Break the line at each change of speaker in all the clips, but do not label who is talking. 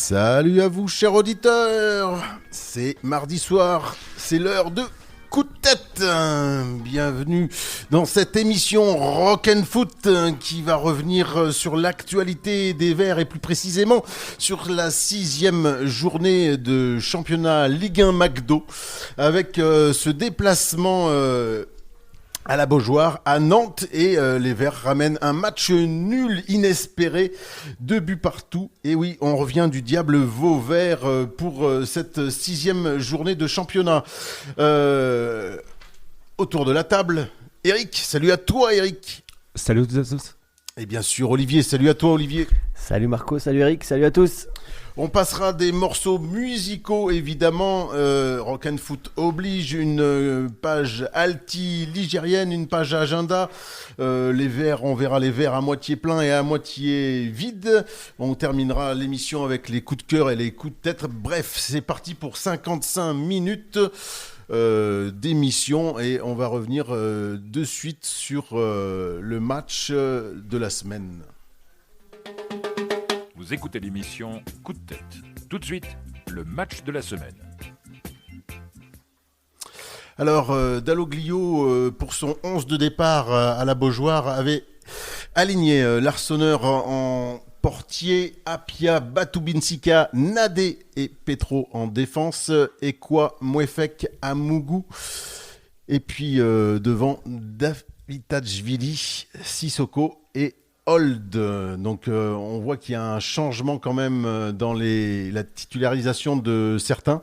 Salut à vous, chers auditeurs. C'est mardi soir, c'est l'heure de Coup de tête. Bienvenue dans cette émission Rock and Foot qui va revenir sur l'actualité des Verts et plus précisément sur la 6e journée de championnat Ligue 1 McDo avec ce déplacement à la Beaujoire, à Nantes, et les Verts ramènent un match nul inespéré, 2 buts partout. Et oui, on revient du diable Vauvert pour cette 6e journée de championnat. Autour de la table, Eric, salut à toi Eric.
Salut à tous.
Et bien sûr Olivier, salut à toi Olivier.
Salut Marco, salut Eric, salut à tous.
On passera des morceaux musicaux, évidemment. Rock and Foot oblige, une page alti-ligérienne, une page agenda. Les verres, on verra les verres à moitié pleins et à moitié vides. On terminera l'émission avec les coups de cœur et les coups de tête. Bref, c'est parti pour 55 minutes d'émission et on va revenir de suite sur le match de la semaine.
Vous écoutez l'émission Coup de tête. Tout de suite, le match de la semaine.
Alors, Dalloglio, pour son 11 de départ à la Beaujoire, avait aligné l'Arseneur en portier, Apia, Batubinsika, Nadé et Petro en défense, Ekwa, Mouefek, Amougou. Et puis devant Davitashvili, Sissoko et Old. Donc on voit qu'il y a un changement quand même dans la titularisation de certains.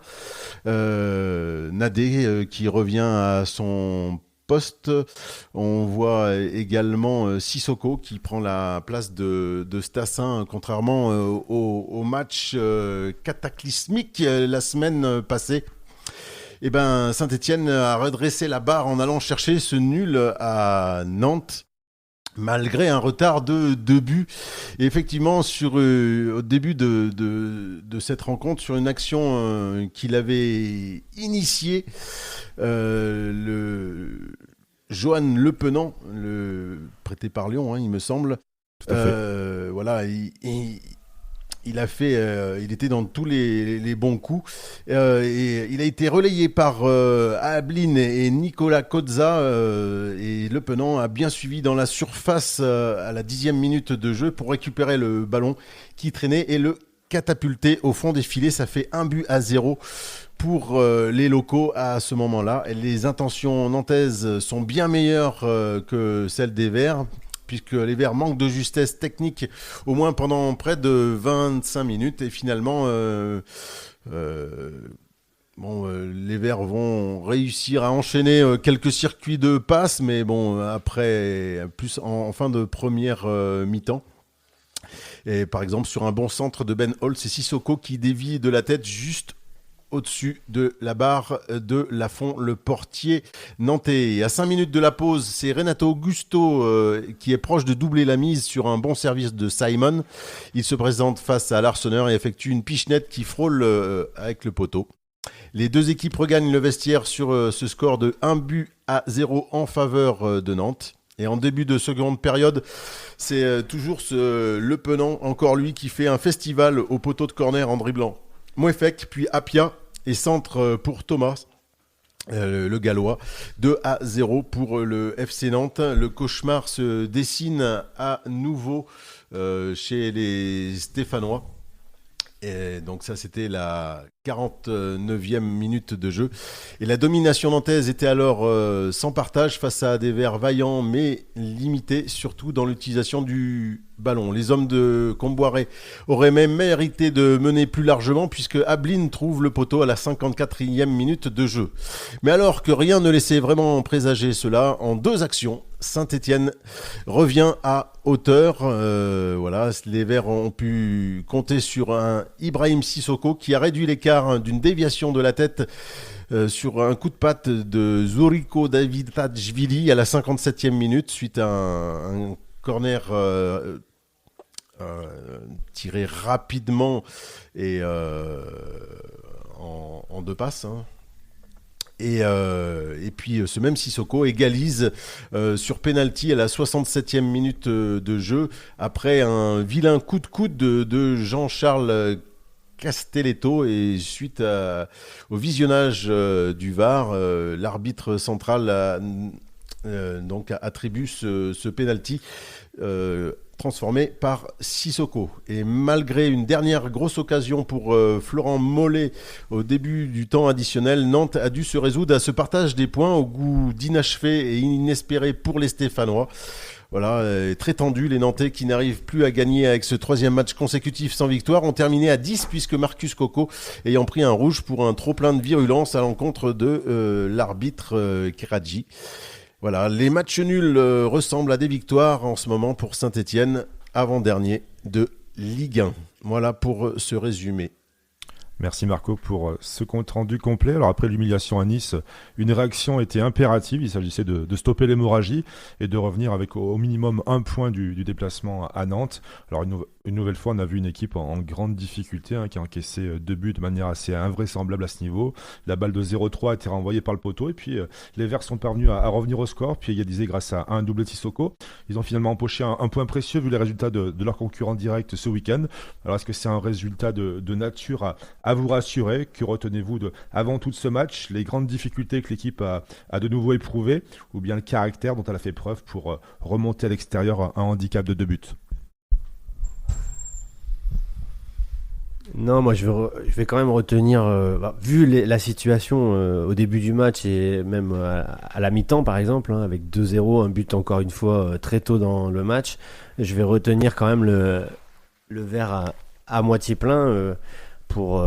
Nadé qui revient à son poste. On voit également Sissoko qui prend la place de Stassin, contrairement au match cataclysmique la semaine passée. Eh ben, Saint-Étienne a redressé la barre en allant chercher ce nul à Nantes, malgré un retard de 2 buts. Et effectivement, au début de cette rencontre, sur une action qu'il avait initiée, le Johan Lepenant, le prêté par Lyon, il me semble.
Tout à fait.
Voilà, il a fait, il était dans tous les bons coups. Et il a été relayé par Ablin et Nicolas Kozza. Et Lepenant a bien suivi dans la surface à la 10e minute de jeu pour récupérer le ballon qui traînait et le catapulter au fond des filets. Ça fait 1-0 pour les locaux à ce moment-là. Et les intentions nantaises sont bien meilleures que celles des Verts, puisque les Verts manquent de justesse technique au moins pendant près de 25 minutes. Et finalement, les Verts vont réussir à enchaîner quelques circuits de passe, mais bon, après, plus en fin de première mi-temps. Et par exemple, sur un bon centre de Ben Holt, c'est Sissoko qui dévie de la tête juste au-dessus de la barre de Lafont, le portier nantais. Et à 5 minutes de la pause, c'est Renato Augusto qui est proche de doubler la mise sur un bon service de Simon. Il se présente face à l'Arseneur et effectue une pichenette qui frôle avec le poteau. Les deux équipes regagnent le vestiaire sur ce score de 1-0 en faveur de Nantes. Et en début de seconde période, c'est toujours ce Lepenant, encore lui, qui fait un festival au poteau de corner en dribblant Mouefek, puis Apia, et centre pour Thomas, le Gallois. 2-0 pour le FC Nantes. Le cauchemar se dessine à nouveau chez les Stéphanois. Et donc ça, c'était la 49e minute de jeu. Et la domination nantaise était alors sans partage face à des Verts vaillants, mais limités, surtout dans l'utilisation du ballon. Les hommes de Comboiré auraient même mérité de mener plus largement, puisque Ablin trouve le poteau à la 54e minute de jeu. Mais alors que rien ne laissait vraiment présager cela, en 2 actions, Saint-Étienne revient à hauteur. Voilà, les Verts ont pu compter sur un Ibrahim Sissoko qui a réduit l'écart d'une déviation de la tête sur un coup de patte de Zoriko Davitashvili à la 57e minute suite à un corner tiré rapidement et en 2 passes. Et puis ce même Sissoko égalise sur penalty à la 67e minute de jeu après un vilain coup de coude de Jean-Charles Castelletto, et suite au visionnage du VAR, l'arbitre central donc attribue ce penalty transformé par Sissoko. Et malgré une dernière grosse occasion pour Florent Mollet au début du temps additionnel, Nantes a dû se résoudre à ce partage des points au goût d'inachevé et inespéré pour les Stéphanois. Voilà, très tendu, les Nantais qui n'arrivent plus à gagner avec ce 3e match consécutif sans victoire ont terminé à 10 puisque Marcus Coco ayant pris un rouge pour un trop-plein de virulence à l'encontre de l'arbitre Keradji. Voilà, les matchs nuls ressemblent à des victoires en ce moment pour Saint-Étienne, avant-dernier de Ligue 1. Voilà pour ce résumé.
Merci Marco pour ce compte rendu complet. Alors après l'humiliation à Nice, une réaction était impérative. Il s'agissait de stopper l'hémorragie et de revenir avec au minimum 1 point du déplacement à Nantes. Alors une nouvelle fois, on a vu une équipe en grande difficulté qui a encaissé 2 buts de manière assez invraisemblable à ce niveau. La balle de 0-3 a été renvoyée par le poteau et puis les Verts sont parvenus à revenir au score puis égaliser grâce à un doublé de Sissoko. Ils ont finalement empoché un point précieux vu les résultats de leur concurrent direct ce week-end. Alors est-ce que c'est un résultat de nature à vous rassurer? Que retenez-vous avant tout de ce match? Les grandes difficultés que l'équipe a de nouveau éprouvées ou bien le caractère dont elle a fait preuve pour remonter à l'extérieur un handicap de 2 buts?
Non, moi je vais quand même retenir, vu la situation au début du match et même à la mi-temps par exemple, avec 2-0, un but encore une fois très tôt dans le match, je vais retenir quand même le verre à moitié plein pour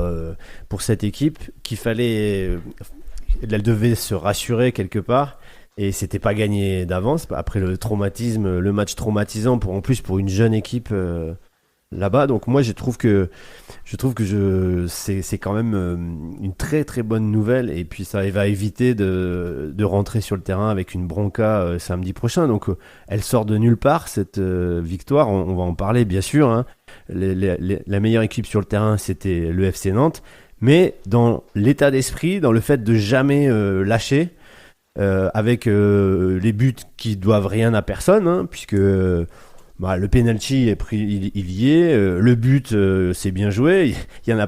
cette équipe elle devait se rassurer quelque part. Et c'était pas gagné d'avance après le match traumatisant pour une jeune équipe là-bas. Donc moi je trouve que c'est quand même une très très bonne nouvelle, et puis ça va éviter de rentrer sur le terrain avec une bronca samedi prochain. Donc elle sort de nulle part cette victoire, on va en parler bien sûr. La meilleure équipe sur le terrain c'était le FC Nantes, mais dans l'état d'esprit, dans le fait de jamais lâcher, avec les buts qui doivent rien à personne, puisque le penalty est pris, il y est, le but c'est bien joué, il y en a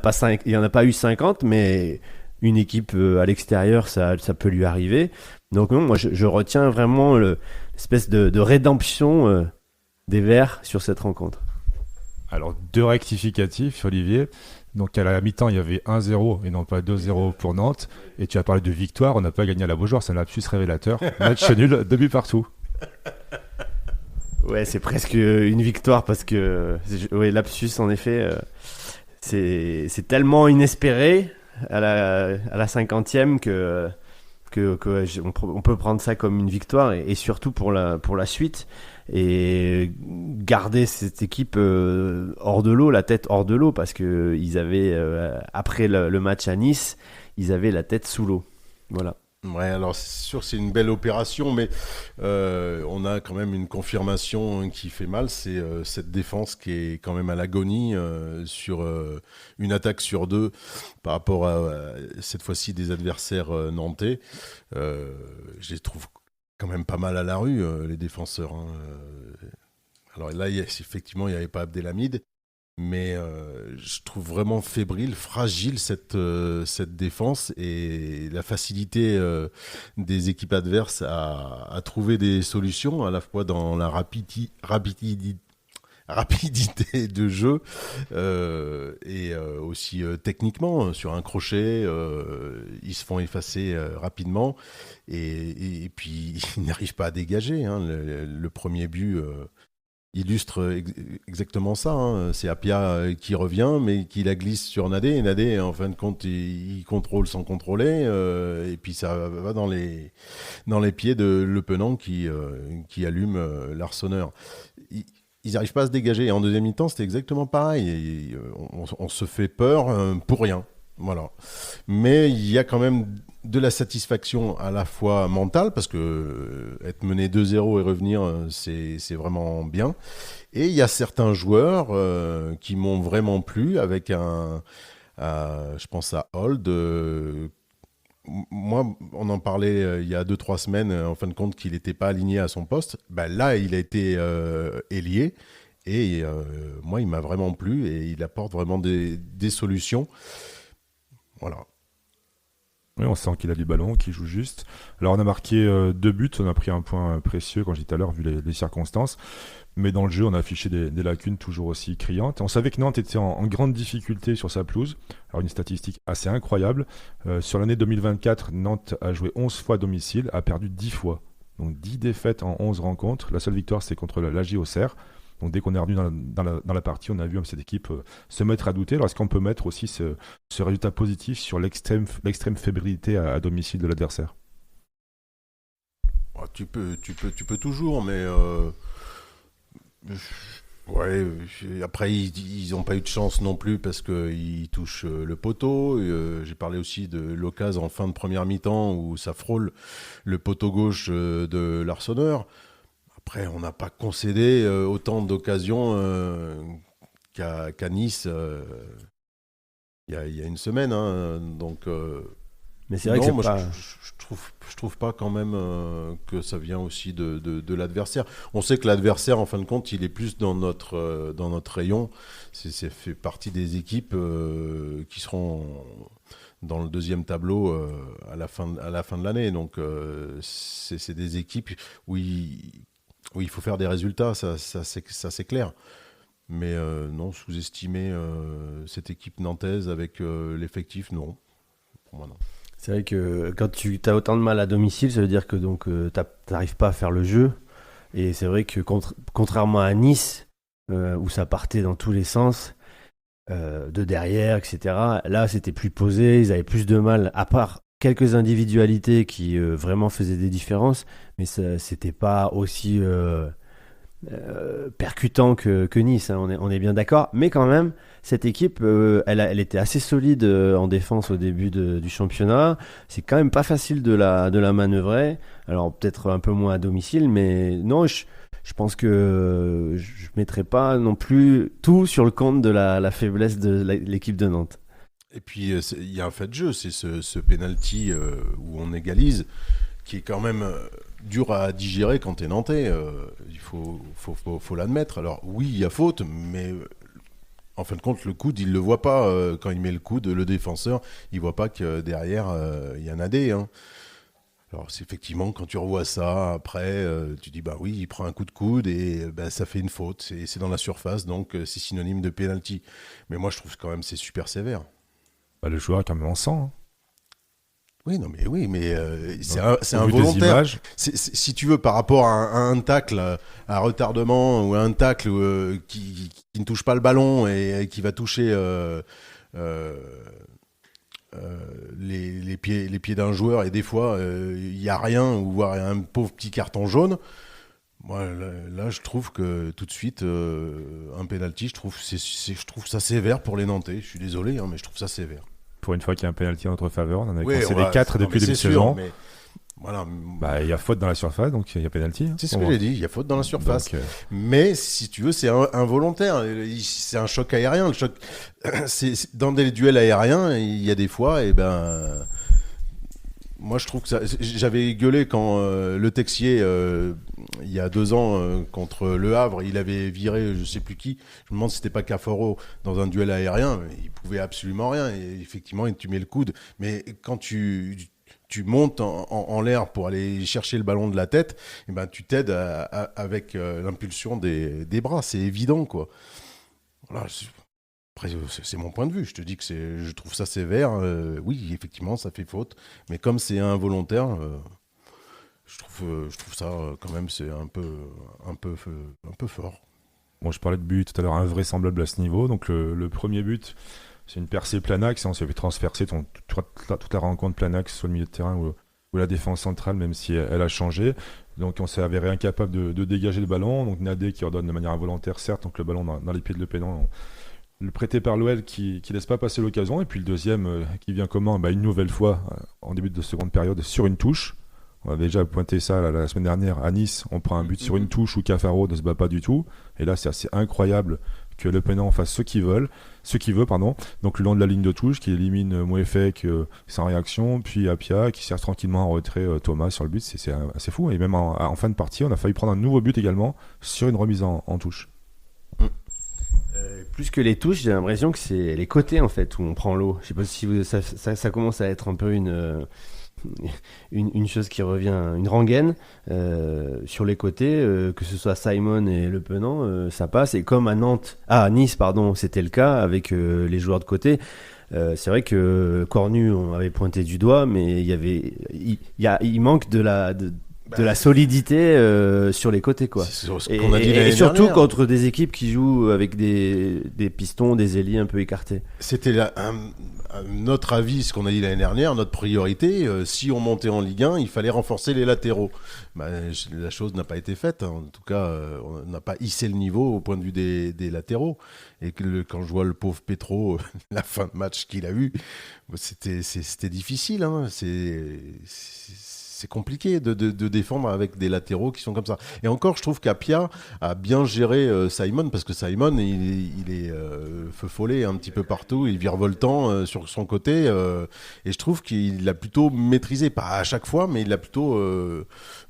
pas eu 50, mais une équipe à l'extérieur ça peut lui arriver. Donc non, moi je retiens vraiment l'espèce de rédemption des Verts sur cette rencontre.
Alors 2 rectificatifs, Olivier. Donc à la mi-temps, il y avait 1-0 et non pas 2-0 pour Nantes. Et tu as parlé de victoire, on n'a pas gagné à la Beaujoire, c'est un lapsus révélateur. Match nul, 2 buts partout.
Ouais, c'est presque une victoire parce que, ouais, lapsus en effet, c'est tellement inespéré à la 50e on peut prendre ça comme une victoire, et surtout pour la suite, et garder cette équipe hors de l'eau, la tête hors de l'eau, parce que ils avaient après le match à Nice, ils avaient la tête sous l'eau. Voilà.
Ouais, alors c'est sûr que c'est une belle opération, mais on a quand même une confirmation qui fait mal, c'est cette défense qui est quand même à l'agonie sur une attaque sur 2 par rapport à cette fois-ci des adversaires nantais. Je les trouve quand même pas mal à la rue, les défenseurs. Alors là, effectivement, il n'y avait pas Abdelhamid. Mais je trouve vraiment fébrile, fragile cette défense, et la facilité des équipes adverses à trouver des solutions, à la fois dans la rapidité de jeu et aussi techniquement, sur un crochet, ils se font effacer rapidement, et puis ils n'arrivent pas à dégager. Le premier but illustre exactement ça. C'est Apia qui revient, mais qui la glisse sur Nadé. Et Nadé, en fin de compte, il contrôle sans contrôler. Et puis ça va dans les pieds de Le Penant qui allume l'arseneur. Ils n'arrivent pas à se dégager. Et en deuxième mi-temps, c'était exactement pareil. On se fait peur pour rien. Voilà. Mais il y a quand même de la satisfaction à la fois mentale, parce que être mené 2-0 et revenir, c'est vraiment bien. Et il y a certains joueurs qui m'ont vraiment plu, avec je pense à Hold. Moi, on en parlait il y a 2-3 semaines, en fin de compte, qu'il n'était pas aligné à son poste. Là, il a été ailier. Et moi, il m'a vraiment plu et il apporte vraiment des solutions. Voilà.
Oui, on sent qu'il a du ballon, qu'il joue juste. Alors on a marqué 2 buts, on a pris un point précieux, quand je dis tout à l'heure, vu les circonstances. Mais dans le jeu, on a affiché des lacunes toujours aussi criantes. On savait que Nantes était en grande difficulté sur sa pelouse. Alors une statistique assez incroyable. Sur l'année 2024, Nantes a joué 11 fois à domicile, a perdu 10 fois. Donc 10 défaites en 11 rencontres. La seule victoire, c'est contre l'AJ Auxerre. Donc dès qu'on est revenu dans la partie, on a vu cette équipe se mettre à douter. Alors est-ce qu'on peut mettre aussi ce résultat positif sur l'extrême fébrilité à domicile de l'adversaire?
Tu peux toujours, mais ouais. Après, ils n'ont pas eu de chance non plus parce qu'ils touchent le poteau. J'ai parlé aussi de l'occasion en fin de première mi-temps où ça frôle le poteau gauche de l'Arseneur. Après, on n'a pas concédé autant d'occasions qu'à Nice il y a une semaine. Hein. Donc,
Mais c'est vrai que
non,
c'est
moi,
pas...
je trouve pas quand même que ça vient aussi de l'adversaire. On sait que l'adversaire, en fin de compte, il est plus dans notre rayon. C'est fait partie des équipes qui seront dans le deuxième tableau à la fin de l'année. Donc, c'est des équipes où il faut faire des résultats, ça c'est clair. Mais non, sous-estimer cette équipe nantaise avec l'effectif, non. Pour moi, non.
C'est vrai que quand tu as autant de mal à domicile, ça veut dire que donc t'arrives pas à faire le jeu. Et c'est vrai que contrairement à Nice, où ça partait dans tous les sens, de derrière, etc. Là, c'était plus posé, ils avaient plus de mal, à part quelques individualités qui vraiment faisaient des différences, mais c'était pas aussi percutant que Nice, hein, on est bien d'accord. Mais quand même, cette équipe, elle était assez solide en défense au début du championnat. C'est quand même pas facile de la manœuvrer. Alors peut-être un peu moins à domicile, mais non, je pense que je mettrai pas non plus tout sur le compte de la faiblesse de l'équipe de Nantes.
Et puis, il y a un fait de jeu, c'est ce penalty où on égalise, qui est quand même dur à digérer quand t'es nantais. Il faut l'admettre. Alors oui, il y a faute, mais en fin de compte, le coude, il le voit pas. Quand il met le coude, le défenseur, il voit pas que derrière, il y a un AD. Hein. Alors c'est effectivement, quand tu revois ça, après, tu dis, bah oui, il prend un coup de coude et ça fait une faute. C'est dans la surface, donc c'est synonyme de penalty. Mais moi, je trouve quand même c'est super sévère.
Bah, le joueur est quand même en sang. Hein.
Oui, mais c'est
Au vu des
involontaire.
images.
Si tu veux, par rapport à un tacle, à un retardement ou à un tacle qui ne touche pas le ballon et qui va toucher les pieds d'un joueur, et des fois, il n'y a rien, ou voire un pauvre petit carton jaune. Moi, là, je trouve que tout de suite, un penalty, je trouve ça sévère pour les Nantais. Je suis désolé, hein, mais je trouve ça sévère.
Pour une fois qu'il y a un penalty en notre faveur, on en a
Oui,
concédé 4 depuis le début de saison.
Mais voilà.
Bah, il y a faute dans la surface, donc il y a penalty. Hein,
C'est ce que j'ai dit, il y a faute dans la surface.
Donc,
Mais si tu veux, c'est involontaire. C'est un choc aérien. Le choc, dans des duels aériens, il y a des fois, moi je trouve que ça. J'avais gueulé quand Le Texier, il y a 2 ans, contre Le Havre, il avait viré je sais plus qui. Je me demande si c'était pas Cafaro dans un duel aérien. Il pouvait absolument rien. Et effectivement, tu mets le coude. Mais quand tu montes en l'air pour aller chercher le ballon de la tête, tu t'aides avec l'impulsion des bras. C'est évident, quoi. Voilà. Après, c'est mon point de vue. Je te dis que je trouve ça sévère. Oui, effectivement, ça fait faute. Mais comme c'est involontaire, je trouve ça quand même, c'est un peu fort.
bon, je parlais de but tout à l'heure invraisemblable à ce niveau. Donc le premier but, c'est une percée Planax. On s'est fait transpercer toute la rencontre Planax sur le milieu de terrain ou la défense centrale, même si elle a changé. Donc on s'est avéré incapable de dégager le ballon. Donc Nadé qui ordonne de manière involontaire, certes, donc le ballon dans les pieds de Le Penant. Le prêté par l'OL qui laisse pas passer l'occasion. Et puis le deuxième qui vient comment une nouvelle fois, en début de seconde période, sur une touche. On avait déjà pointé ça la semaine dernière à Nice. On prend un but sur une touche où Cafaro ne se bat pas du tout. Et là, c'est assez incroyable que Le Penant fasse ce qu'il veut, donc le long de la ligne de touche, qui élimine Mouefek sans réaction, puis Apia qui cherche tranquillement en retrait Thomas sur le but. C'est assez fou. Et même en fin de partie, on a failli prendre un nouveau but également sur une remise en touche.
Plus que les touches, j'ai l'impression que c'est les côtés en fait où on prend l'eau. Je sais pas si ça commence à être un peu une chose qui revient, une rengaine sur les côtés, que ce soit Simon et Le Penant, ça passe. Et comme à Nice, pardon, c'était le cas avec les joueurs de côté. C'est vrai que Cornu, on avait pointé du doigt, mais il manque de la solidité sur les côtés, quoi.
C'est ce qu'on a dit
Et
l'année
surtout
dernière.
contre des équipes qui jouent avec des pistons, des ailiers un peu écartés.
C'était notre avis, ce qu'on a dit l'année dernière, notre priorité. Si on montait en Ligue 1, il fallait renforcer les latéraux. La chose n'a pas été faite. En tout cas, on n'a pas hissé le niveau au point de vue des latéraux. Et quand je vois le pauvre Petro, la fin de match qu'il a eu, c'était difficile. Hein. C'est compliqué de défendre avec des latéraux qui sont comme ça. Et encore, je trouve qu'Apia a bien géré Simon, parce que Simon, il est feu follet un petit peu partout, il est virevoltant sur son côté, et je trouve qu'il l'a plutôt maîtrisé, pas à chaque fois, mais il l'a plutôt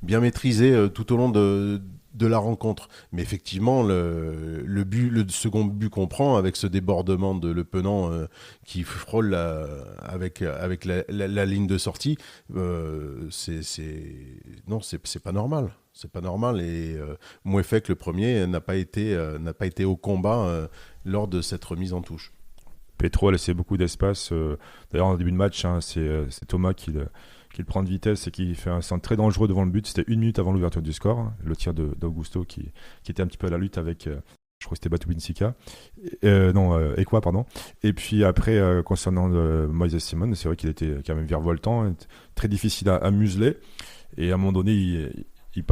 bien maîtrisé tout au long de la rencontre. Mais effectivement, le second but qu'on prend avec ce débordement de Le Penant qui frôle avec la ligne de sortie, c'est pas normal. C'est pas normal. Et Mouefek, le premier, n'a pas été au combat lors de cette remise en touche.
Petro a laissé beaucoup d'espace. D'ailleurs, en début de match, c'est Thomas qui le prend de vitesse et qui fait un centre très dangereux devant le but. C'était 1 minute avant l'ouverture du score. Le tir d'Augusto qui était un petit peu à la lutte avec, je crois que c'était Batubinsika. Ekwa, pardon. Et puis après, concernant Moïse Simon, c'est vrai qu'il était quand même virevoltant, très difficile à museler. Et à un moment donné, il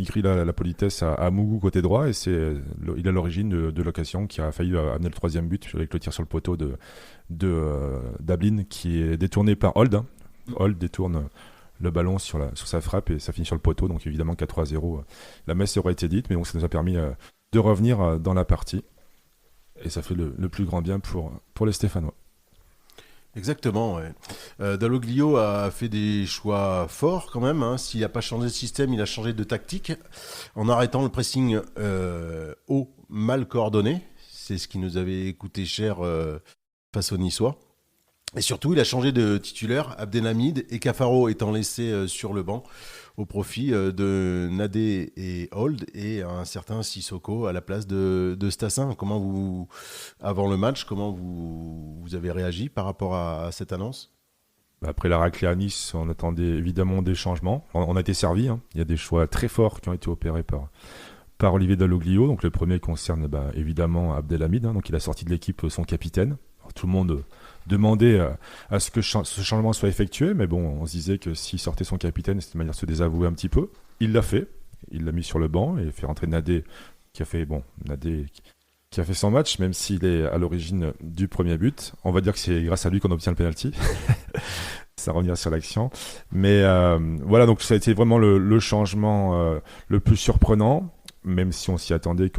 grille la politesse à Mougou côté droit, et il est à l'origine de l'occasion qui a failli amener le 3e but avec le tir sur le poteau de Dablin qui est détourné par Holt. Holt détourne le ballon sur sa frappe et ça finit sur le poteau. Donc évidemment 4-0, la messe aurait été dite, mais donc ça nous a permis de revenir dans la partie. Et ça fait le plus grand bien pour les Stéphanois.
Exactement, ouais. Dalloglio a fait des choix forts quand même. Hein. S'il n'a pas changé de système, il a changé de tactique en arrêtant le pressing haut mal coordonné. C'est ce qui nous avait coûté cher face aux Niçois. Et surtout, il a changé de titulaire, Abdelhamid et Cafaro étant laissés sur le banc au profit de Nadé et Holt et un certain Sissoko à la place de Stassin. Avant le match, comment vous avez réagi par rapport à cette annonce ?
Après la raclée à Nice, on attendait évidemment des changements. On a été servi. Hein. Il y a des choix très forts qui ont été opérés par Olivier Dalloglio. Donc le premier concerne évidemment Abdelhamid. Hein. Donc il a sorti de l'équipe son capitaine. Alors, tout le monde demandait à ce que ce changement soit effectué, mais bon, on se disait que s'il sortait son capitaine, c'était une manière de se désavouer un petit peu. Il l'a fait, il l'a mis sur le banc et fait rentrer Nadé qui a fait son match, même s'il est à l'origine du premier but. On va dire que c'est grâce à lui qu'on obtient le penalty. Ça revenir sur l'action, mais voilà, donc ça a été vraiment le changement le plus surprenant, même si on s'y attendait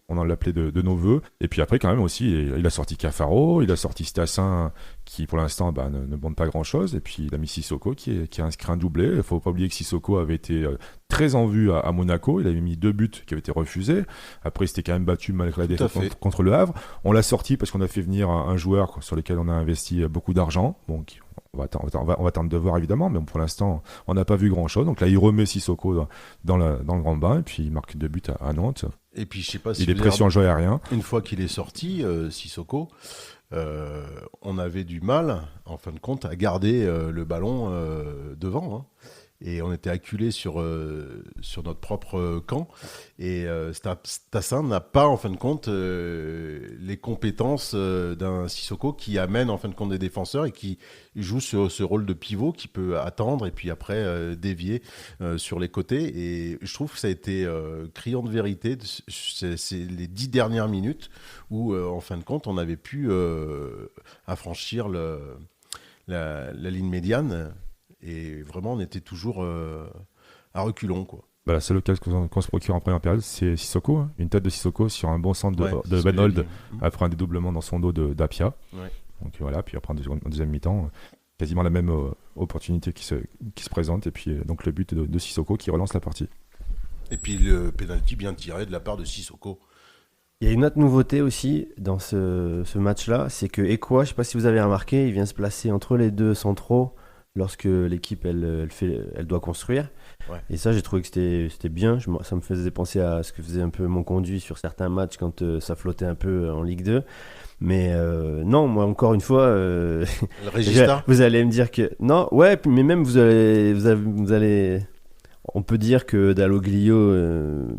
on en l'appelait de nos voeux. Et puis après, quand même aussi, il a sorti Cafaro, il a sorti Stassin, qui pour l'instant ne bande pas grand-chose. Et puis il a mis Sissoko, qui a inscrit un doublé. Il ne faut pas oublier que Sissoko avait été très en vue à Monaco. Il avait mis 2 buts qui avaient été refusés. Après, il s'était quand même battu malgré la défaite contre le Havre. On l'a sorti parce qu'on a fait venir un joueur sur lequel on a investi beaucoup d'argent. Donc, on va attendre de voir évidemment, mais pour l'instant, on n'a pas vu grand-chose. Donc là, il remet Sissoko dans le grand bain et puis il marque 2 buts à Nantes.
Et puis, je sais pas si
il est pression en jeu aérien.
Une fois qu'il est sorti, Sissoko, on avait du mal, en fin de compte, à garder le ballon devant. Hein. Et on était acculés sur notre propre camp. Et Stassin n'a pas, en fin de compte, les compétences d'un Sissoko qui amène, en fin de compte, des défenseurs et qui joue ce rôle de pivot qui peut attendre et puis après dévier sur les côtés. Et je trouve que ça a été criant de vérité. C'est les 10 dernières minutes où, en fin de compte, on avait pu affranchir la ligne médiane. Et vraiment, on était toujours à reculons, quoi.
La seule occasion qu'on se procure en première période, c'est Sissoko. Hein. Une tête de Sissoko sur un bon centre de Ben Holt après un dédoublement dans son dos d'Apia. Ouais. Donc voilà, puis après en deuxième mi-temps, quasiment la même opportunité qui se présente. Et puis donc le but de Sissoko qui relance la partie.
Et puis le pénalty bien tiré de la part de Sissoko.
Il y a une autre nouveauté aussi dans ce match-là, c'est que Ekwa, je ne sais pas si vous avez remarqué, il vient se placer entre les deux centraux lorsque l'équipe elle doit construire.
Ouais.
Et ça, j'ai trouvé que c'était bien. Ça me faisait penser à ce que faisait un peu mon conduit sur certains matchs quand ça flottait un peu en Ligue 2. Mais non, moi encore une fois,
Le Régista.
vous allez me dire que non, ouais, mais même vous allez, on peut dire que Dalloglio,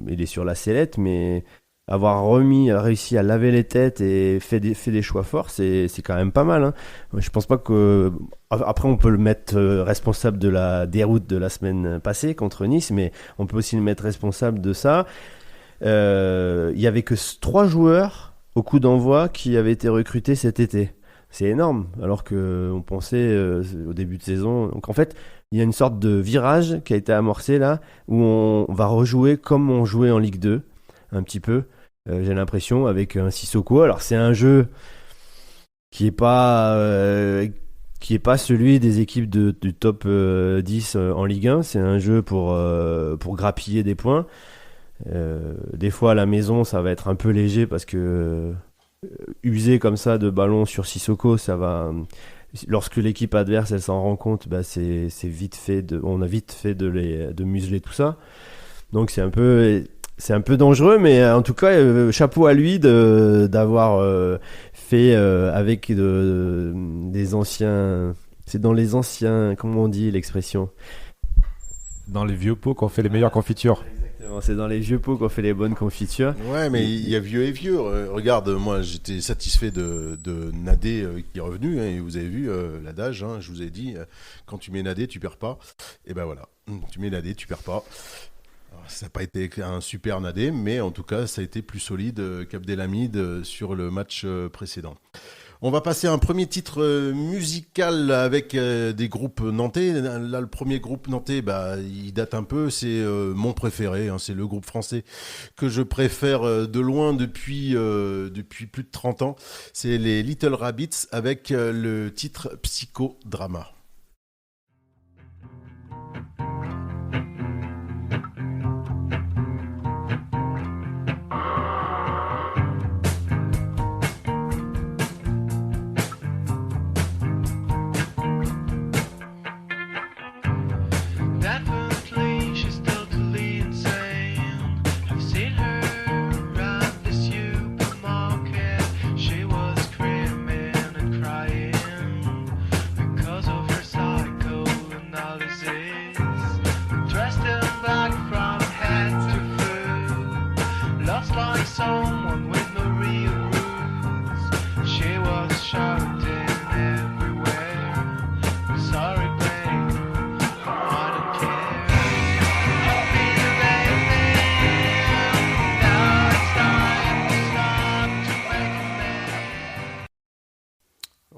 il est sur la sellette, mais avoir réussi à laver les têtes et fait des choix forts, c'est quand même pas mal. Hein. Je pense pas que après on peut le mettre responsable de la déroute de la semaine passée contre Nice, mais on peut aussi le mettre responsable de ça. Il y avait que 3 joueurs au coup d'envoi qui avaient été recrutés cet été. C'est énorme, alors qu'on pensait au début de saison. Donc en fait, il y a une sorte de virage qui a été amorcé là, où on va rejouer comme on jouait en Ligue 2, un petit peu. J'ai l'impression, avec un Sissoko. Alors c'est un jeu qui est pas celui des équipes du top 10 en Ligue 1. C'est un jeu pour grappiller des points. Des fois à la maison ça va être un peu léger parce que user comme ça de ballon sur Sissoko, ça va, lorsque l'équipe adverse elle s'en rend compte, bah c'est vite fait on a vite fait de museler tout ça. Donc c'est un peu dangereux, mais en tout cas chapeau à lui d'avoir fait avec des anciens, c'est dans les anciens, comment on dit l'expression,
Dans les vieux pots qu'on fait les meilleures confitures.
c'est dans les vieux pots qu'on fait les bonnes confitures.
Ouais, mais il y a vieux et vieux. Regarde, moi, j'étais satisfait de Nadé qui est revenu. Hein, et vous avez vu l'adage, hein, je vous ai dit, quand tu mets Nadé, tu perds pas. Et ben voilà, tu mets Nadé, tu perds pas. Alors, ça n'a pas été un super Nadé, mais en tout cas, ça a été plus solide qu'Abdelhamid sur le match précédent. On va passer à un premier titre musical avec des groupes nantais. Là, le premier groupe nantais, bah, il date un peu. C'est mon préféré. Hein, c'est le groupe français que je préfère de loin depuis plus de 30 ans. C'est les Little Rabbits avec le titre Psychodrama.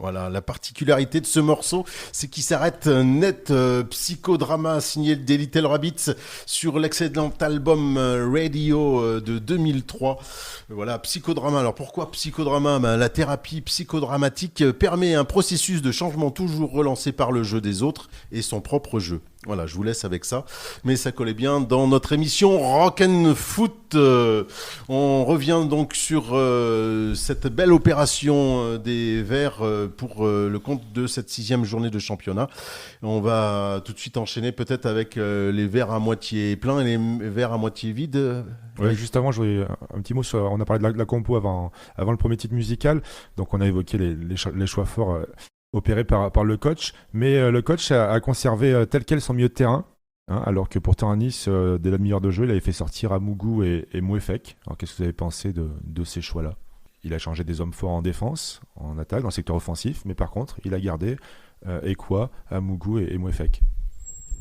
Voilà, la particularité de ce morceau, c'est qu'il s'arrête net. Psychodrama signé des Little Rabbits sur l'excellent album Radio de 2003. Voilà, Psychodrama. Alors pourquoi Psychodrama ? La thérapie psychodramatique permet un processus de changement toujours relancé par le jeu des autres et son propre jeu. Voilà, je vous laisse avec ça. Mais ça collait bien dans notre émission Rock'n'Foot. On revient donc sur cette belle opération des Verts pour le compte de cette 6e journée de championnat. On va tout de suite enchaîner peut-être avec les verres à moitié pleins et les verres à moitié vides.
Ouais, juste avant, je voulais un petit mot sur. On a parlé de la compo avant le premier titre musical. Donc, on a évoqué les choix forts opérés par le coach. Mais le coach a conservé tel quel son milieu de terrain. Hein, alors que pourtant à Nice, dès la demi-heure de jeu, il avait fait sortir Amougou et Mouefek. Alors, qu'est-ce que vous avez pensé de ces choix-là ? Il a changé des hommes forts en défense, en attaque, dans le secteur offensif. Mais par contre, il a gardé Ekwa, Amougou et Mouefek.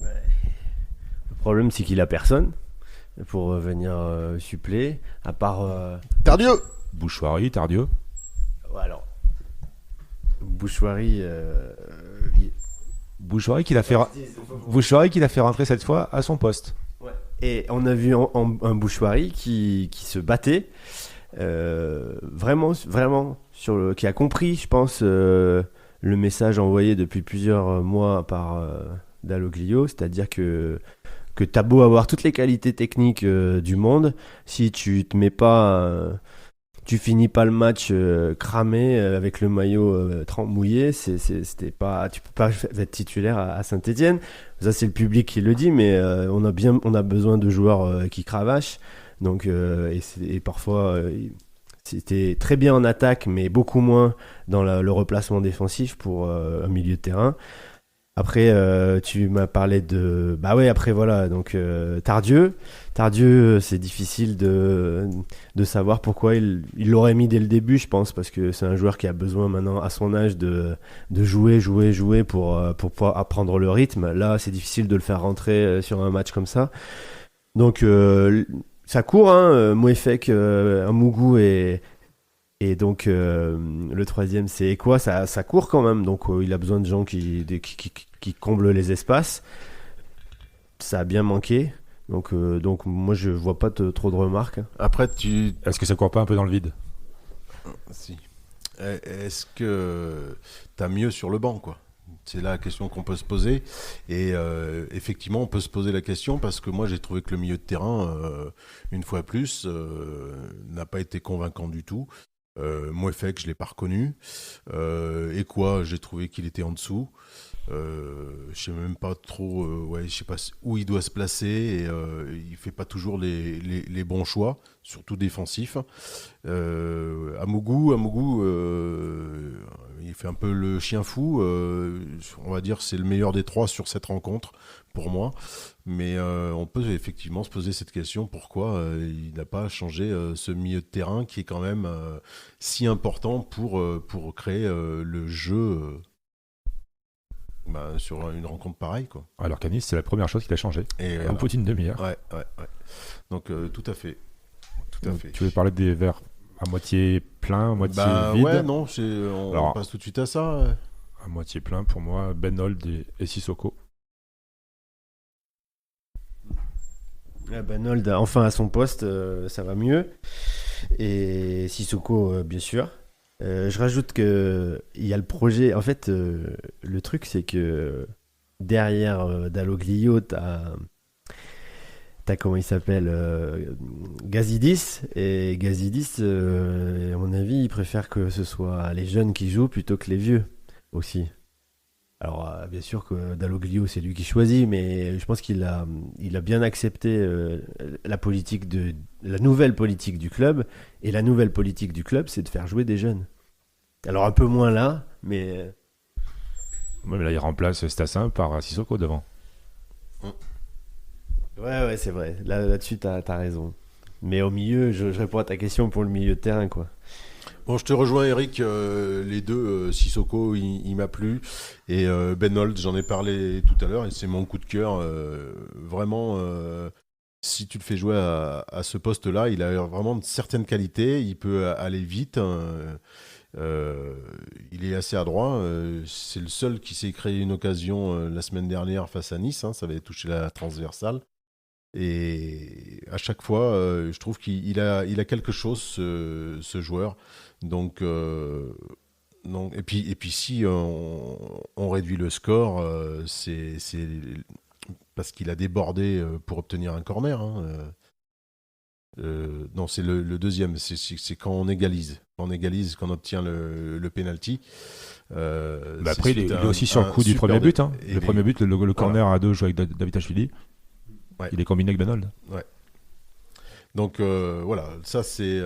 Le problème, c'est qu'il a personne pour venir suppléer, à part
Tardieu.
Bouchoirie, Tardieu.
Ouais, alors Bouchoirie
Bouchoirie qu'il a fait rentrer cette fois à son poste.
Ouais. Et on a vu un Bouchoirie qui se battait vraiment qui a compris, je pense, le message envoyé depuis plusieurs mois par Dalloglio, c'est-à-dire que t'as beau avoir toutes les qualités techniques du monde, si tu te mets pas tu finis pas le match cramé avec le maillot mouillé, c'était pas, tu peux pas être titulaire à Saint-Étienne. Ça c'est le public qui le dit, mais on a besoin de joueurs qui cravachent. Donc et parfois c'était très bien en attaque, mais beaucoup moins dans le replacement défensif pour un milieu de terrain. Après, tu m'as parlé de... Bah ouais, après voilà, donc Tardieu, c'est difficile de savoir pourquoi il l'aurait mis dès le début, je pense, parce que c'est un joueur qui a besoin maintenant, à son âge, de jouer pour pouvoir apprendre le rythme. Là, c'est difficile de le faire rentrer sur un match comme ça. Donc, ça court, hein, Mouefek, Amougou et donc le troisième c'est quoi, ça court quand même, donc il a besoin de gens qui comblent les espaces. Ça a bien manqué, donc moi je vois pas trop de remarques.
Après,
Est-ce que ça court pas un peu dans le vide?
si. Est-ce que t'as mieux sur le banc, quoi? C'est là la question qu'on peut se poser. Et effectivement, on peut se poser la question parce que moi, j'ai trouvé que le milieu de terrain, une fois plus, n'a pas été convaincant du tout. Mouefek, je ne l'ai pas reconnu. Et quoi, j'ai trouvé qu'il était en dessous. Je sais même pas trop, je sais pas où il doit se placer. Et, il fait pas toujours les bons choix, surtout défensifs. Amougou, il fait un peu le chien fou. On va dire c'est le meilleur des trois sur cette rencontre pour moi. Mais on peut effectivement se poser cette question, pourquoi il n'a pas changé ce milieu de terrain qui est quand même si important pour créer le jeu sur une rencontre pareille, quoi.
Alors qu'à Nice, c'est la première chose qu'il a changé.
Et
en petite demi-heure.
Ouais. Donc tout à fait.
Donc, tu veux parler des verres à moitié plein, à moitié vide?
Ouais, non, on passe tout de suite à ça.
À moitié plein, pour moi, Ben Holt et Sissoko.
Ben Holt, enfin à son poste, ça va mieux. Et Sissoko, bien sûr. Je rajoute qu'il y a le projet. En fait, le truc, c'est que derrière Dalloglio, t'as comment il s'appelle, Gazidis. Et Gazidis, à mon avis, il préfère que ce soit les jeunes qui jouent plutôt que les vieux aussi. Alors, bien sûr que Dalloglio, c'est lui qui choisit, mais je pense qu'il a bien accepté la nouvelle politique du club. Et la nouvelle politique du club, c'est de faire jouer des jeunes. Alors, un peu moins là, mais...
Ouais, mais là, il remplace Stassin par Sissoko devant.
Ouais, c'est vrai. Là-dessus, t'as raison. Mais au milieu, je réponds à ta question pour le milieu de terrain, quoi.
Bon, je te rejoins, Eric. Les deux, Sissoko, il m'a plu. Et Ben Holt, j'en ai parlé tout à l'heure, et c'est mon coup de cœur. Vraiment, si tu le fais jouer à ce poste-là, il a vraiment de certaines qualités. Il peut aller vite. Il est assez adroit. C'est le seul qui s'est créé une occasion la semaine dernière face à Nice. Ça avait touché la transversale. Et à chaque fois, je trouve qu'il a quelque chose, ce joueur. Donc, et puis si on réduit le score, c'est parce qu'il a débordé pour obtenir un corner. Non, c'est le deuxième. C'est quand on égalise. Quand on égalise, quand on obtient le penalty.
Après, il est aussi sur le coup du premier but. Le premier but, le corner à deux joué avec Davitashvili. Ouais. Il est combiné avec Ben Holt.
Ouais. Donc voilà, ça c'est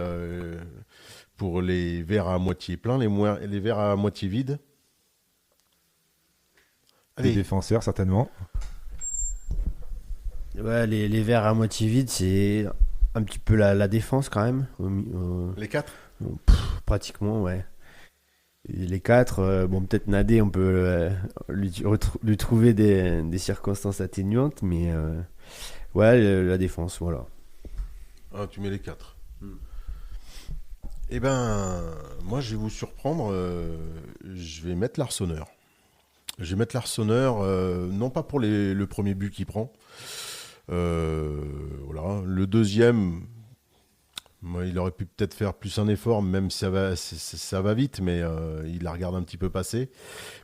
pour les verres à moitié pleins, les verres à moitié vides.
Les défenseurs, certainement.
Ouais, les verres à moitié vides, c'est un petit peu la défense quand même.
Les quatre
pratiquement, ouais. Et les quatre, bon, peut-être Nadé, on peut lui trouver des circonstances atténuantes, mais ouais, la défense, voilà.
Ah, tu mets les quatre. Eh ben, moi, je vais vous surprendre. Je vais mettre l'Arseneur. Non pas pour le premier but qu'il prend. Voilà. Le deuxième, il aurait pu peut-être faire plus un effort, même si ça va vite, mais il la regarde un petit peu passer.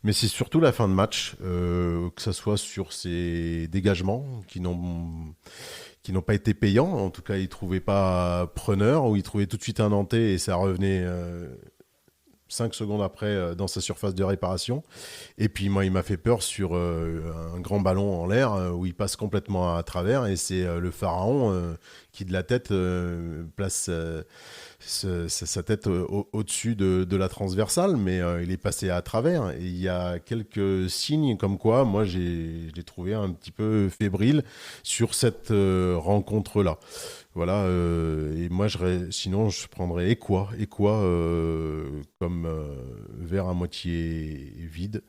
Mais c'est surtout la fin de match, que ça soit sur ses dégagements qui n'ont pas été payants. En tout cas, ils ne trouvaient pas preneur, ou ils trouvaient tout de suite un Nantais et ça revenait 5 secondes après dans sa surface de réparation. Et puis moi, il m'a fait peur sur un grand ballon en l'air où il passe complètement à travers, et c'est le pharaon qui de la tête place sa tête au-dessus de la transversale, mais il est passé à travers. Et il y a quelques signes comme quoi, moi, je l'ai trouvé un petit peu fébrile sur cette rencontre-là. Voilà, et moi, sinon, je prendrais Ekwa comme verre à moitié vide.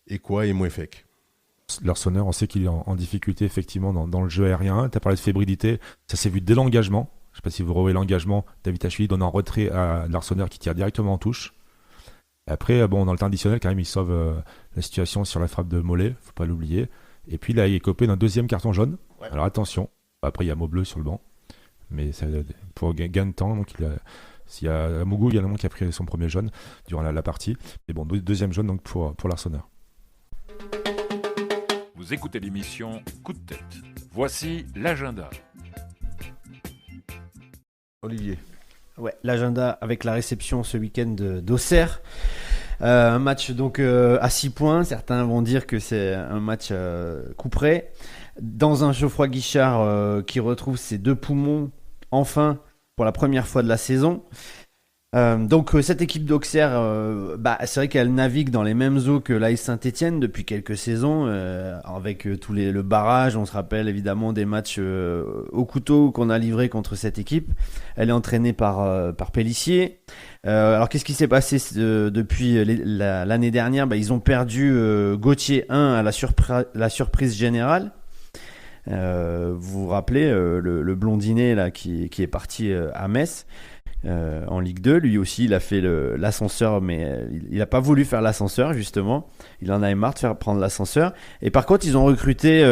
Ekwa et Mouefek.
Larsonneur, on sait qu'il est en difficulté effectivement dans le jeu aérien. Tu as parlé de fébrilité, ça s'est vu dès l'engagement. Je ne sais pas si vous revoyez l'engagement. David Tachvili donne un retrait à Larsonneur qui tire directement en touche. Et après, dans le temps additionnel, quand même, il sauve la situation sur la frappe de Mollet, faut pas l'oublier. Et puis là, il est copé d'un deuxième carton jaune. Ouais. Alors attention, après il y a Maubleu sur le banc. Mais ça, pour gain de temps, donc s'il y a Mougou également qui a pris son premier jaune durant la partie. Et bon, deuxième jaune donc pour Larsonneur.
Vous écoutez l'émission Coup de tête. Voici l'agenda.
Olivier.
Ouais, l'agenda avec la réception ce week-end d'Auxerre. Un match donc à 6 points. Certains vont dire que c'est un match couperet. Dans un Geoffroy Guichard qui retrouve ses 2 poumons enfin pour la première fois de la saison. Donc cette équipe d'Auxerre, c'est vrai qu'elle navigue dans les mêmes eaux que l'AS Saint-Étienne depuis quelques saisons, avec le barrage. On se rappelle évidemment des matchs au couteau qu'on a livrés contre cette équipe. Elle est entraînée par Pélissier. Alors qu'est-ce qui s'est passé depuis l'année dernière? Ils ont perdu Gauthier 1 à la surprise générale. Vous vous rappelez le blondinet là qui est parti à Metz en Ligue 2. Lui aussi il a fait l'ascenseur, mais il n'a pas voulu faire l'ascenseur justement. Il en avait marre de faire prendre l'ascenseur. Et par contre ils ont recruté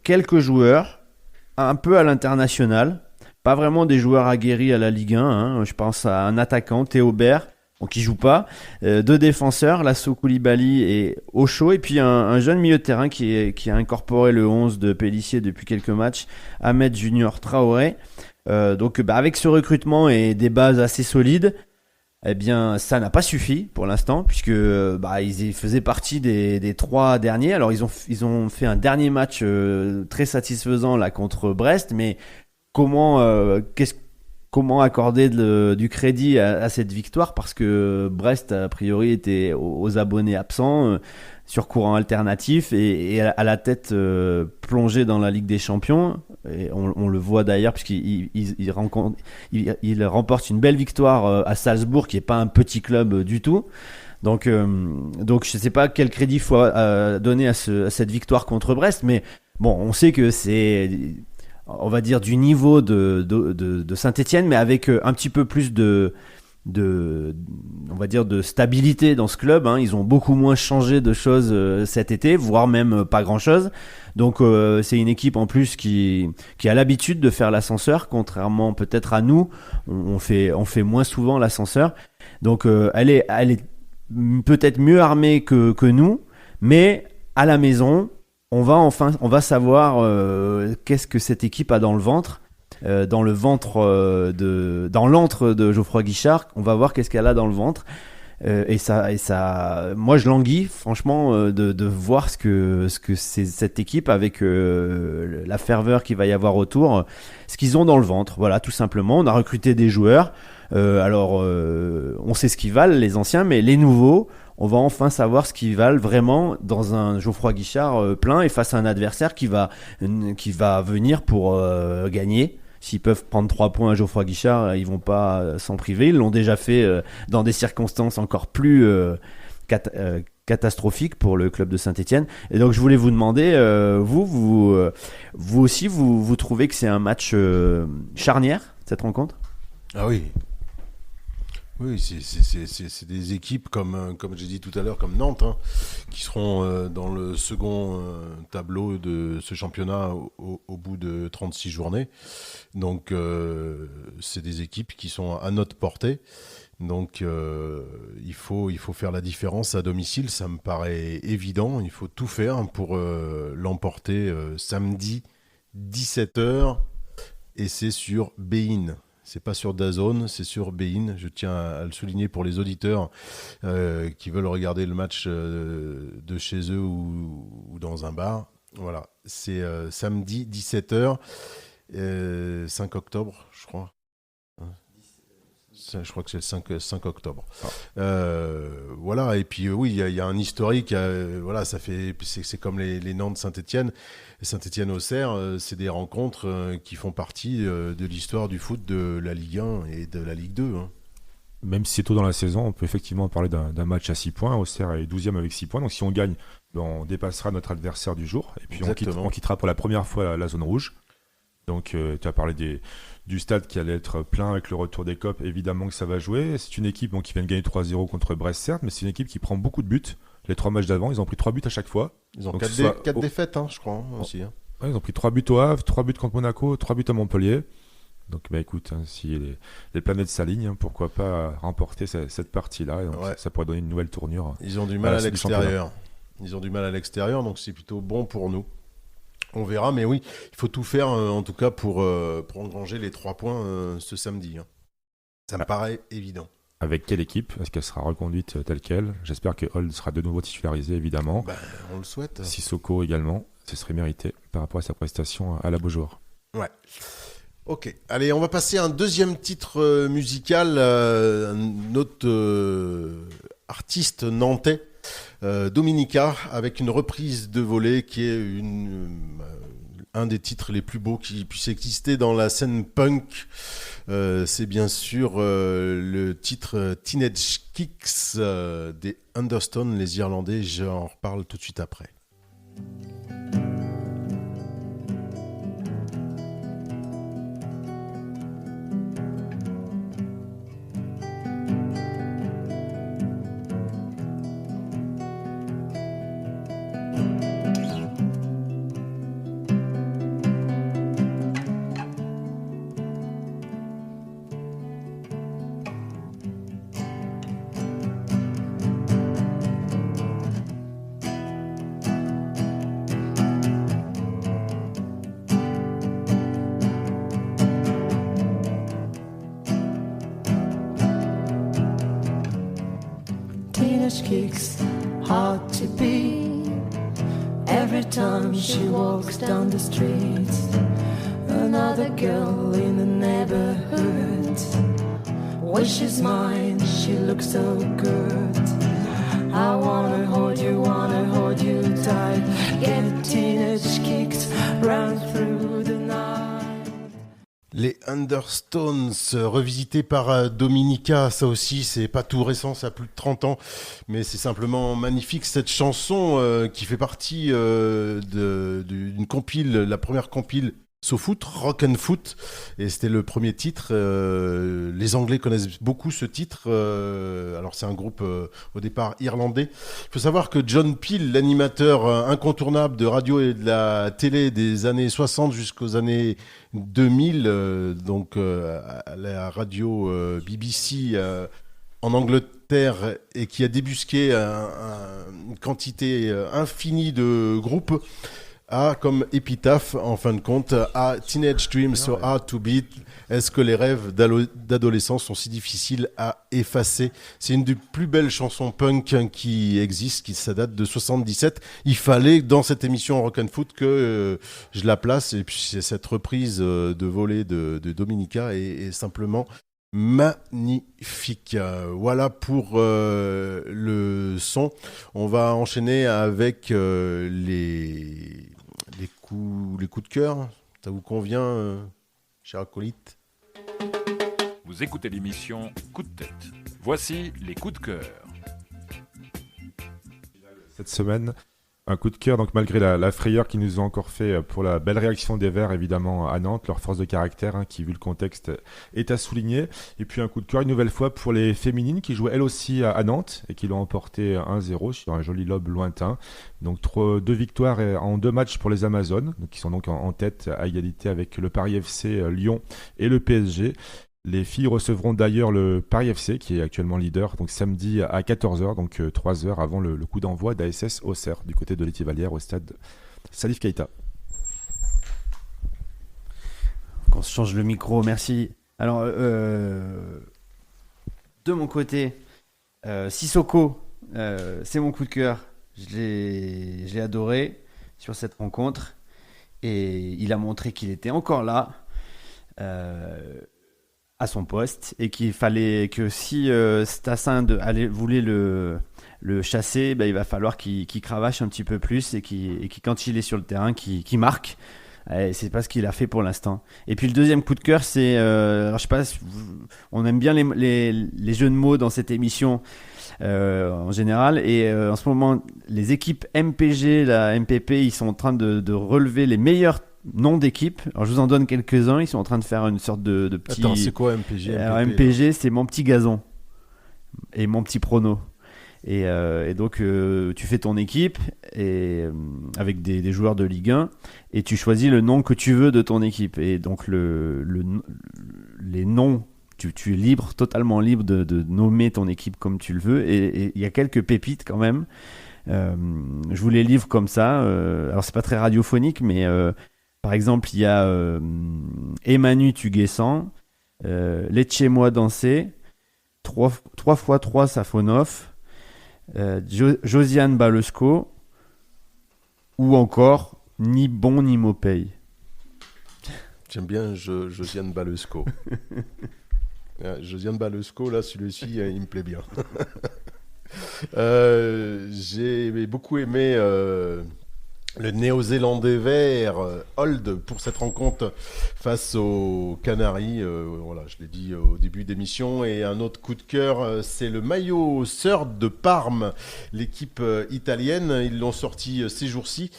quelques joueurs un peu à l'international, pas vraiment des joueurs aguerris à la Ligue 1 hein. Je pense à un attaquant, Théobert, qui joue pas, 2 défenseurs, Lasso Koulibaly et Ocho, et puis un jeune milieu de terrain qui a incorporé le 11 de Pélissier depuis quelques matchs, Ahmed Junior Traoré. Donc avec ce recrutement et des bases assez solides, eh bien ça n'a pas suffi pour l'instant, puisque ils faisaient partie des 3 derniers. Alors ils ont fait un dernier match très satisfaisant là contre Brest, mais comment accorder du crédit à cette victoire, parce que Brest a priori était aux abonnés absents, sur courant alternatif et à la tête plongée dans la Ligue des Champions. Et on le voit d'ailleurs puisqu'il remporte une belle victoire à Salzbourg, qui est pas un petit club du tout. Donc je sais pas quel crédit faut donner à cette victoire contre Brest, mais bon, on sait que c'est, on va dire, du niveau de Saint-Étienne, mais avec un petit peu plus on va dire de stabilité dans ce club hein. Ils ont beaucoup moins changé de choses cet été, voire même pas grand chose. Donc c'est une équipe en plus qui a l'habitude de faire l'ascenseur, contrairement peut-être à nous. On fait moins souvent l'ascenseur. Donc elle est peut-être mieux armée que nous, mais à la maison on va savoir qu'est-ce que cette équipe a dans le ventre. Dans l'antre de Geoffroy Guichard, on va voir qu'est-ce qu'elle a dans le ventre. Et ça, moi je languis franchement de voir ce que c'est cette équipe, avec la ferveur qu'il va y avoir autour, ce qu'ils ont dans le ventre. Voilà, tout simplement. On a recruté des joueurs. On sait ce qu'ils valent, les anciens, mais les nouveaux, on va enfin savoir ce qu'ils valent vraiment dans un Geoffroy Guichard plein, et face à un adversaire qui va venir pour gagner. S'ils peuvent prendre 3 points à Geoffroy Guichard, ils vont pas s'en priver. Ils l'ont déjà fait dans des circonstances encore plus catastrophiques pour le club de Saint-Étienne. Et donc je voulais vous demander, vous aussi, vous trouvez que c'est un match charnière, cette rencontre?
Ah oui. Oui, c'est des équipes comme j'ai dit tout à l'heure, comme Nantes, hein, qui seront dans le second tableau de ce championnat au bout de 36 journées. Donc c'est des équipes qui sont à notre portée. Donc il faut faire la différence à domicile, ça me paraît évident. Il faut tout faire pour l'emporter samedi 17h et c'est sur Bein. C'est pas sur DAZN, c'est sur Bein. Je tiens à le souligner pour les auditeurs qui veulent regarder le match de chez eux ou dans un bar. Voilà, c'est samedi 17h, 5 octobre, je crois. Je crois que c'est le 5 octobre. Voilà, et puis oui, il y a un historique. Voilà, c'est comme les Nantes Saint-Étienne. Saint-Étienne-Auxerre, c'est des rencontres qui font partie de l'histoire du foot de la Ligue 1 et de la Ligue 2. Hein.
Même si c'est tôt dans la saison, on peut effectivement parler d'un match à 6 points. Auxerre est 12e avec 6 points. Donc si on gagne, on dépassera notre adversaire du jour. Et puis on quittera pour la première fois la zone rouge. Donc tu as parlé du stade qui allait être plein avec le retour des COP. Évidemment que ça va jouer. C'est une équipe qui vient de gagner 3-0 contre Brest, certes, mais c'est une équipe qui prend beaucoup de buts. Les 3 matchs d'avant, ils ont pris 3 buts à chaque fois.
Ils ont 4 défaites, je crois, aussi. Hein.
Ouais, ils ont pris 3 buts au Havre, 3 buts contre Monaco, 3 buts à Montpellier. Donc écoute, si les planètes s'alignent, pourquoi pas remporter cette partie-là. Donc, ça pourrait donner une nouvelle tournure.
Ils ont du mal à l'extérieur. Ils ont du mal à l'extérieur, donc c'est plutôt bon pour nous. On verra, mais oui, il faut tout faire en tout cas pour engranger les 3 points ce samedi. Hein. Ça me paraît évident.
Avec quelle équipe ? Est-ce qu'elle sera reconduite telle qu'elle ? J'espère que Holt sera de nouveau titularisé, évidemment.
On le souhaite.
Sissoko également, ce serait mérité par rapport à sa prestation à la Beaujoire.
Ouais. Ok, allez, on va passer à un deuxième titre musical, un autre artiste nantais, Dominica, avec une reprise de volet qui est un des titres les plus beaux qui puisse exister dans la scène punk. C'est bien sûr le titre Teenage Kicks des Understone, les Irlandais. J'en reparle tout de suite après.
Kicks hard to be every time she walks down the street. Another girl in the neighborhood wishes mine, she looks so good. I wanna hold you tight. Get teenage kicks run through the night.
Les Understones, revisités par Dominica, ça aussi, c'est pas tout récent, ça a plus de 30 ans, mais c'est simplement magnifique cette chanson qui fait partie d'une compile, la première compile SoFoot, Rock and Foot, et c'était le premier titre. Les Anglais connaissent beaucoup ce titre. Alors c'est un groupe au départ irlandais. Il faut savoir que John Peel, l'animateur incontournable de radio et de la télé des années 60 jusqu'aux années 2000, donc à la radio BBC en Angleterre, et qui a débusqué une quantité infinie de groupes, a comme épitaphe, en fin de compte, a Teenage Dreams so hard to beat. Est-ce que les rêves d'adolescence sont si difficiles à effacer ? C'est une des plus belles chansons punk qui existent, ça date de 77. Il fallait, dans cette émission Rock and Foot, que je la place. Et puis cette reprise de volet de Dominica est simplement magnifique. Voilà pour le son. On va enchaîner avec les coups de cœur. Ça vous convient, cher acolyte ?
Vous écoutez l'émission Coup de tête. Voici les coups de cœur.
Cette semaine, un coup de cœur, donc malgré la frayeur qu'ils nous ont encore fait pour la belle réaction des Verts, évidemment, à Nantes, leur force de caractère, qui, vu le contexte, est à souligner. Et puis un coup de cœur, une nouvelle fois, pour les féminines qui jouaient elles aussi à Nantes et qui l'ont emporté 1-0 sur un joli lob lointain. Donc 2 victoires en 2 matchs pour les Amazones, qui sont donc en tête à égalité avec le Paris FC, Lyon et le PSG. Les filles recevront d'ailleurs le Paris FC, qui est actuellement leader, donc samedi à 14h, donc 3 heures avant le coup d'envoi d'ASS Auxerre, du côté de l'Étivallière, au stade Salif Keïta.
on se change le micro, merci. Alors, de mon côté, Sissoko, c'est mon coup de cœur. Je l'ai adoré sur cette rencontre. Et il a montré qu'il était encore là, à son poste, et qu'il fallait que si Stassin voulait le chasser, il va falloir qu'il cravache un petit peu plus et quand il est sur le terrain, qu'il marque. Et c'est pas ce qu'il a fait pour l'instant. Et puis le deuxième coup de cœur, c'est, alors je sais pas, on aime bien les jeux de mots dans cette émission en général. Et en ce moment, les équipes MPG, la MPP, ils sont en train de relever les meilleurs noms d'équipes. Alors je vous en donne quelques-uns. Ils sont en train de faire une sorte de petit.
Attends, c'est quoi MPG?
Alors MPG, c'est mon petit gazon et mon petit prono. Et donc tu fais ton équipe avec des joueurs de Ligue 1 et tu choisis le nom que tu veux de ton équipe. Et donc les noms, tu es libre, totalement libre de nommer ton équipe comme tu le veux. Et il y a quelques pépites quand même. Je vous les livre comme ça. Alors c'est pas très radiophonique, mais par exemple il y a Emanu Tuguessan, Laissez-moi danser, 3x3 Safonov, Josiane Balesco, ou encore Ni bon ni Mopey.
J'aime bien Josiane Balesco. Josiane Balesco, là, celui-ci, il me plaît bien. J'ai beaucoup aimé le néo-zélandais vert Hold pour cette rencontre face aux Canaries. Voilà, je l'ai dit au début d'émission. Et un autre coup de cœur, c'est le maillot Third de Parme, l'équipe italienne. Ils l'ont sorti ces jours-ci.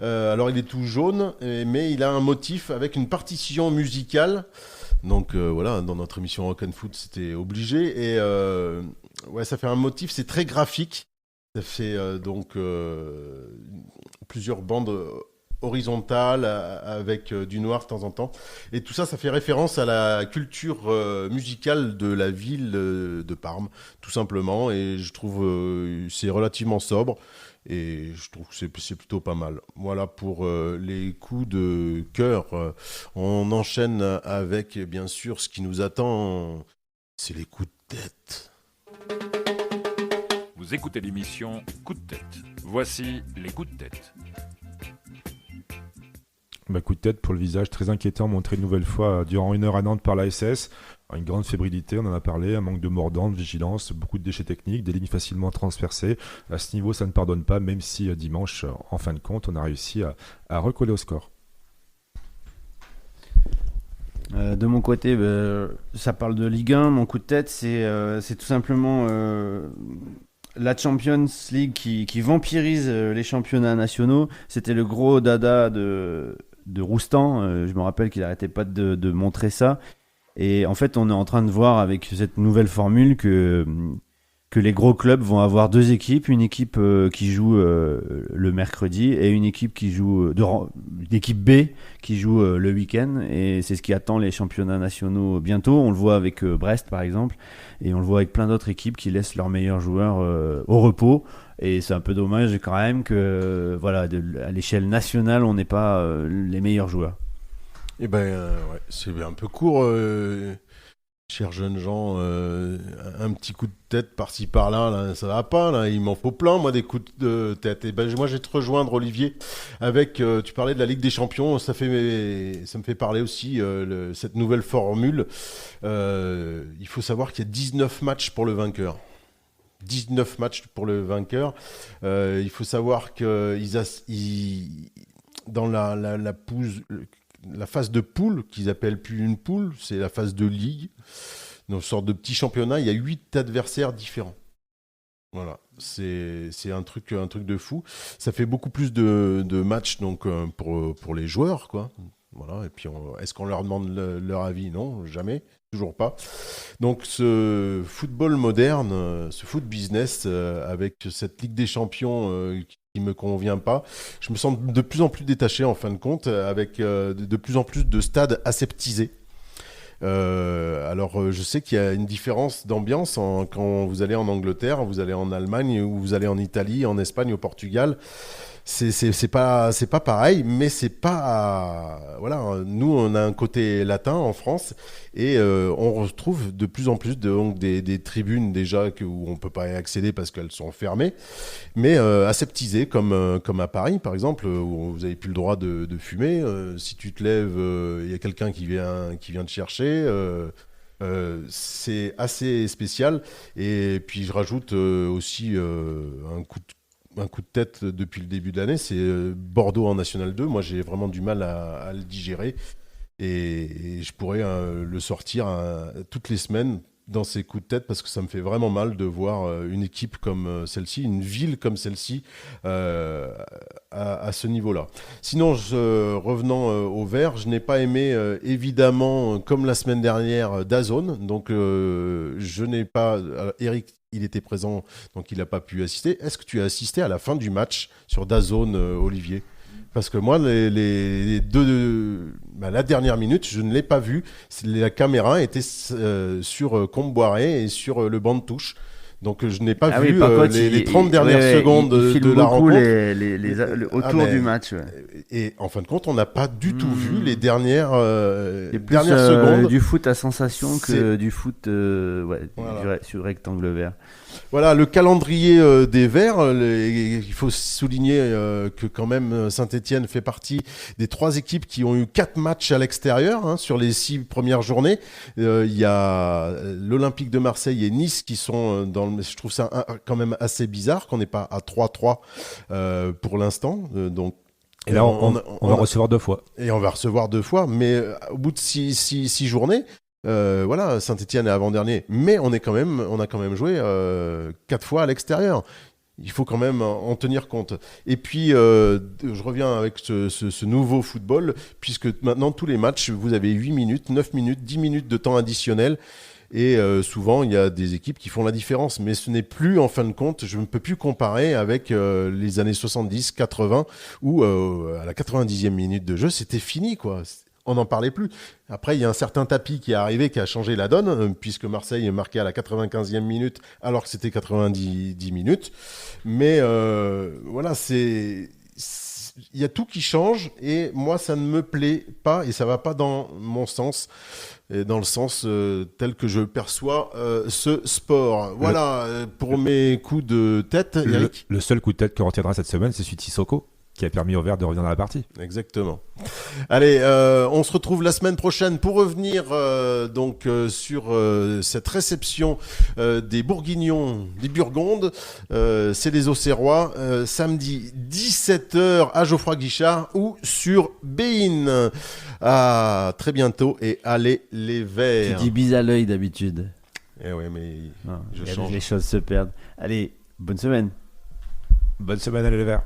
Alors il est tout jaune, mais il a un motif avec une partition musicale. Donc voilà, dans notre émission Rock and Foot, c'était obligé. Et ouais, ça fait un motif, c'est très graphique. Ça fait donc plusieurs bandes horizontales avec du noir de temps en temps. Et tout ça, ça fait référence à la culture musicale de la ville de Parme, tout simplement. Et je trouve c'est relativement sobre. Et je trouve que c'est plutôt pas mal. Voilà pour les coups de cœur. On enchaîne avec, bien sûr, ce qui nous attend, c'est les coups de tête.
Vous écoutez l'émission Coup de tête. Voici les coups de tête.
Coup de tête pour le visage très inquiétant montré une nouvelle fois durant une heure à Nantes par la SS. Une grande fébrilité, on en a parlé, un manque de mordant, de vigilance, beaucoup de déchets techniques, des lignes facilement transpercées. À ce niveau, ça ne pardonne pas, même si dimanche, en fin de compte, on a réussi à recoller au score.
De mon côté, ça parle de Ligue 1. Mon coup de tête, c'est tout simplement la Champions League qui vampirise les championnats nationaux. C'était le gros dada de Roustan. Je me rappelle qu'il n'arrêtait pas de montrer ça. Et en fait, on est en train de voir avec cette nouvelle formule que les gros clubs vont avoir deux équipes, une équipe qui joue le mercredi et une équipe qui joue l'équipe B qui joue le week-end. Et c'est ce qui attend les championnats nationaux bientôt. On le voit avec Brest par exemple, et on le voit avec plein d'autres équipes qui laissent leurs meilleurs joueurs au repos. Et c'est un peu dommage quand même que voilà, à l'échelle nationale, on n'ait pas les meilleurs joueurs.
Eh ben, ouais, c'est un peu court, chers jeunes gens. Un petit coup de tête par-ci par-là, ça va pas. Là, il m'en faut plein, moi, des coups de tête. Et ben, moi, je vais te rejoindre, Olivier, avec. Tu parlais de la Ligue des Champions. Ça me fait parler aussi cette nouvelle formule. Il faut savoir qu'il y a 19 matchs pour le vainqueur. 19 matchs pour le vainqueur. Il faut savoir que dans la phase de poule, qu'ils appellent plus une poule, c'est la phase de ligue, dans une sorte de petit championnat, il y a 8 adversaires différents. Voilà, c'est un truc de fou. Ça fait beaucoup plus de matchs donc pour les joueurs, quoi. Voilà, et puis est-ce qu'on leur demande leur avis? Non, jamais, toujours pas. Donc ce football moderne, ce foot business avec cette Ligue des Champions qui me convient pas, je me sens de plus en plus détaché en fin de compte, avec de plus en plus de stades aseptisés. Alors je sais qu'il y a une différence d'ambiance quand vous allez en Angleterre, vous allez en Allemagne, ou vous allez en Italie, en Espagne, au Portugal. c'est pas pareil, mais c'est pas voilà. Nous, on a un côté latin en France et on retrouve de plus en plus donc des tribunes déjà où on peut pas y accéder parce qu'elles sont fermées, mais aseptisées comme à Paris par exemple où vous avez plus le droit de fumer. Si tu te lèves, il y a quelqu'un qui vient te chercher. C'est assez spécial et puis je rajoute aussi un coup de tête depuis le début de l'année, c'est Bordeaux en National 2. Moi, j'ai vraiment du mal à le digérer et je pourrais le sortir toutes les semaines dans ces coups de tête parce que ça me fait vraiment mal de voir une équipe comme celle-ci, une ville comme celle-ci à ce niveau-là. Sinon, revenant au vert, je n'ai pas aimé évidemment comme la semaine dernière DAZN, donc je n'ai pas... Eric, il était présent, donc il n'a pas pu assister. Est-ce que tu as assisté à la fin du match sur DAZN, Olivier ? Parce que moi, la dernière minute, je ne l'ai pas vu. La caméra était sur Comboiré et sur le banc de touche. Donc je n'ai pas vu les 30 dernières secondes de la rencontre.
Autour du match. Ouais.
Et en fin de compte, on n'a pas du tout vu les dernières
plus,
secondes.
Du foot à sensation que du foot sur rectangle vert.
Voilà, le calendrier des Verts, il faut souligner que quand même Saint-Étienne fait partie des 3 équipes qui ont eu 4 matchs à l'extérieur sur les 6 premières journées. Il y a l'Olympique de Marseille et Nice qui sont je trouve ça quand même assez bizarre qu'on n'ait pas à 3-3 pour l'instant. Donc
et là, on va recevoir 2 fois.
Et on va recevoir 2 fois, mais au bout de 6 journées, voilà, Saint-Étienne est avant-dernier, mais on a quand même joué 4 fois à l'extérieur. Il faut quand même en tenir compte. Et puis, je reviens avec ce nouveau football, puisque maintenant, tous les matchs, vous avez 8 minutes, 9 minutes, 10 minutes de temps additionnel. Et souvent, il y a des équipes qui font la différence. Mais ce n'est plus, en fin de compte, je ne peux plus comparer avec les années 70, 80, où à la 90e minute de jeu, c'était fini, quoi. On n'en parlait plus. Après, il y a un certain tapis qui est arrivé, qui a changé la donne, puisque Marseille est marqué à la 95e minute, alors que c'était 90 minutes. Mais voilà, il y a tout qui change, et moi, ça ne me plaît pas, et ça ne va pas dans mon sens, et dans le sens tel que je perçois ce sport. Voilà, pour mes coups de tête, Eric.
Le seul coup de tête qu'on retiendra cette semaine, c'est celui de Sissoko, qui a permis au Vert de revenir dans la partie.
Exactement. Allez, on se retrouve la semaine prochaine pour revenir sur cette réception des Bourguignons, des Burgondes. C'est les Auxerrois, samedi 17h à Geoffroy Guichard ou sur Bein. À très bientôt et allez les Verts.
Tu dis bise à l'œil d'habitude.
Eh ouais, mais je
change.
change.
Les choses se perdent. Allez, bonne semaine.
Bonne semaine, allez les Verts.